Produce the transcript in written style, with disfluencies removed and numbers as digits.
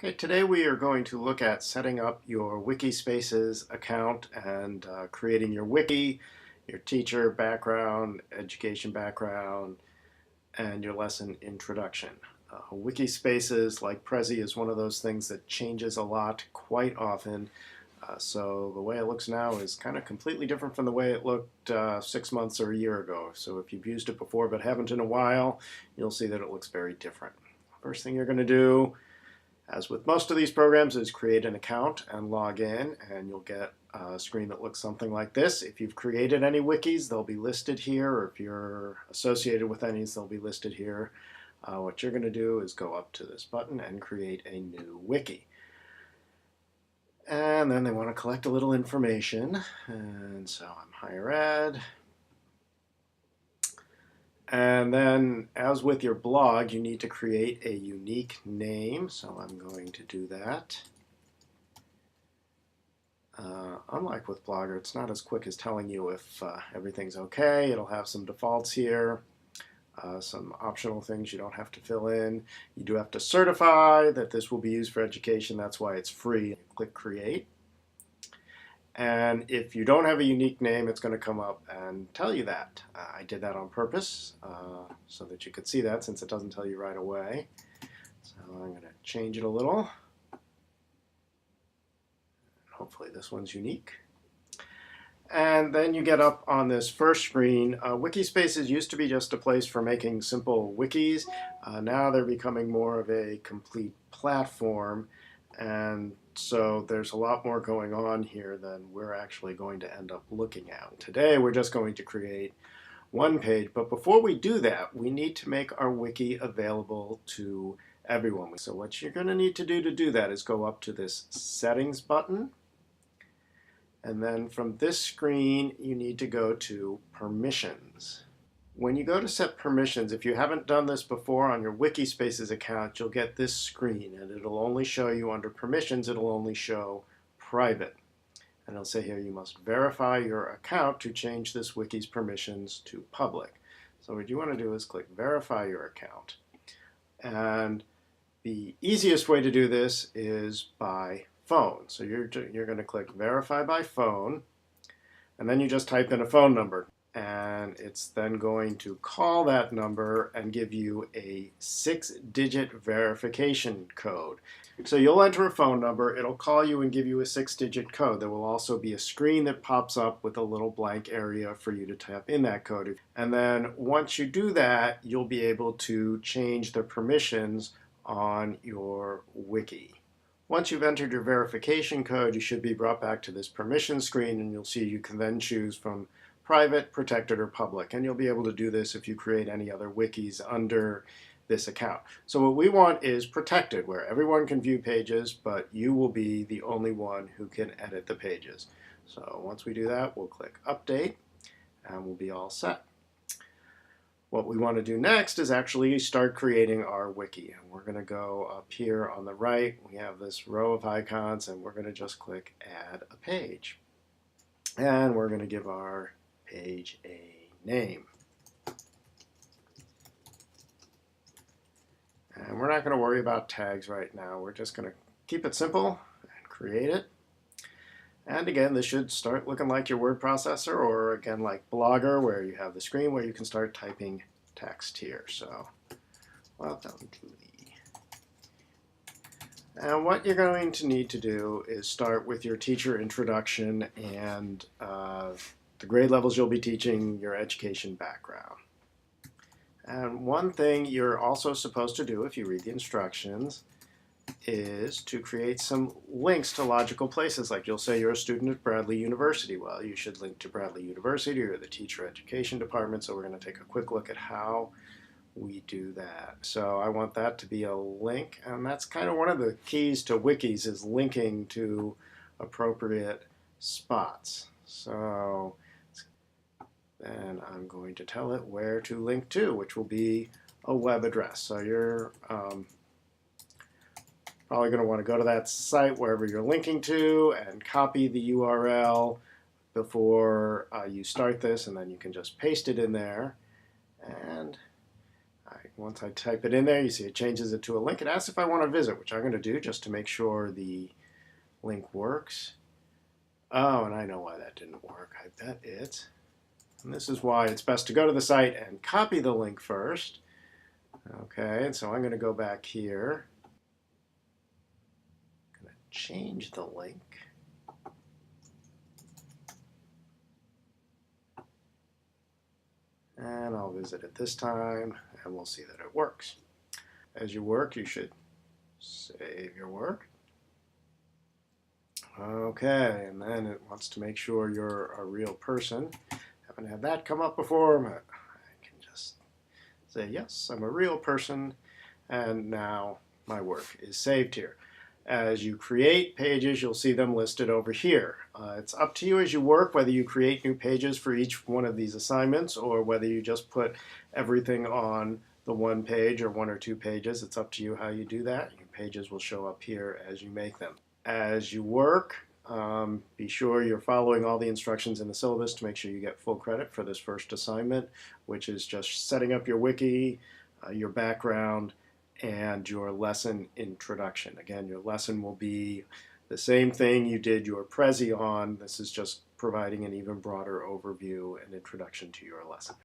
Okay, today we are going to look at setting up your Wikispaces account and creating your wiki, your teacher background, education background, and your lesson introduction. Wikispaces, like Prezi, is one of those things that changes a lot quite often. So the way it looks now is kind of completely different from the way it looked 6 months or a year ago. So if you've used it before but haven't in a while, you'll see that it looks very different. First thing you're going to do, as with most of these programs, is create an account and log in, and you'll get a screen that looks something like this. If you've created any wikis, they'll be listed here, or if you're associated with any, they'll be listed here. What you're going to do is go up to this button and create a new wiki. And then they want to collect a little information, and so I'm higher ed. And then, as with your blog, you need to create a unique name, so I'm going to do that. Unlike with Blogger, it's not as quick as telling you if everything's okay. It'll have some defaults here, some optional things you don't have to fill in. You do have to certify that this will be used for education. That's why it's free. Click Create. And if you don't have a unique name, it's going to come up and tell you that. I did that on purpose so that you could see that, since it doesn't tell you right away. So I'm going to change it a little. Hopefully this one's unique. And then you get up on this first screen. Wikispaces used to be just a place for making simple wikis. Now they're becoming more of a complete platform. And so there's a lot more going on here than we're actually going to end up looking at. Today we're just going to create one page, but before we do that, we need to make our wiki available to everyone. So what you're going to need to do that is go up to this Settings button, and then from this screen you need to go to Permissions. When you go to set permissions, if you haven't done this before on your Wikispaces account, you'll get this screen, and it'll only show you under permissions, it'll only show private. And it'll say here you must verify your account to change this wiki's permissions to public. So what you want to do is click verify your account. And the easiest way to do this is by phone. So you're going to click verify by phone, and then you just type in a phone number. And it's then going to call that number and give you a 6-digit verification code. So you'll enter a phone number, it'll call you and give you a 6-digit code. There will also be a screen that pops up with a little blank area for you to type in that code. And then once you do that, you'll be able to change the permissions on your wiki. Once you've entered your verification code, you should be brought back to this permission screen, and you'll see you can then choose from private, protected, or public. And you'll be able to do this if you create any other wikis under this account. So what we want is protected, where everyone can view pages, but you will be the only one who can edit the pages. So once we do that, we'll click Update, and we'll be all set. What we want to do next is actually start creating our wiki. And we're going to go up here on the right. We have this row of icons, and we're going to just click Add a Page. And we're going to give our page a name. And we're not going to worry about tags right now. We're just going to keep it simple and create it. And again, this should start looking like your word processor, or again like Blogger, where you have the screen where you can start typing text here. So welcome to the... And what you're going to need to do is start with your teacher introduction and the grade levels you'll be teaching, your education background. And one thing you're also supposed to do if you read the instructions is to create some links to logical places. Like you'll say you're a student at Bradley University. Well, you should link to Bradley University or the teacher education department. So we're going to take a quick look at how we do that. So I want that to be a link, and that's kind of one of the keys to wikis, is linking to appropriate spots. So then I'm going to tell it where to link to, which will be a web address. So you're probably going to want to go to that site wherever you're linking to and copy the URL before you start this, and then you can just paste it in there. And I Once I type it in there, you see it changes it to a link. It asks if I want to visit, which I'm going to do just to make sure the link works. Oh, and I know why that didn't work. I bet it. And this is why it's best to go to the site and copy the link first. Okay, and so I'm going to go back here. I'm going to change the link. And I'll visit it this time, and we'll see that it works. As you work, you should save your work. Okay, and then it wants to make sure you're a real person. Haven't had that come up before, but I can just say, yes, I'm a real person, and now my work is saved here. As you create pages, you'll see them listed over here. It's up to you as you work whether you create new pages for each one of these assignments or whether you just put everything on the one page or one or two pages. It's up to you how you do that. Your pages will show up here as you make them. As you work, be sure you're following all the instructions in the syllabus to make sure you get full credit for this first assignment, which is just setting up your wiki, your background, and your lesson introduction. Again, your lesson will be the same thing you did your Prezi on. This is just providing an even broader overview and introduction to your lesson.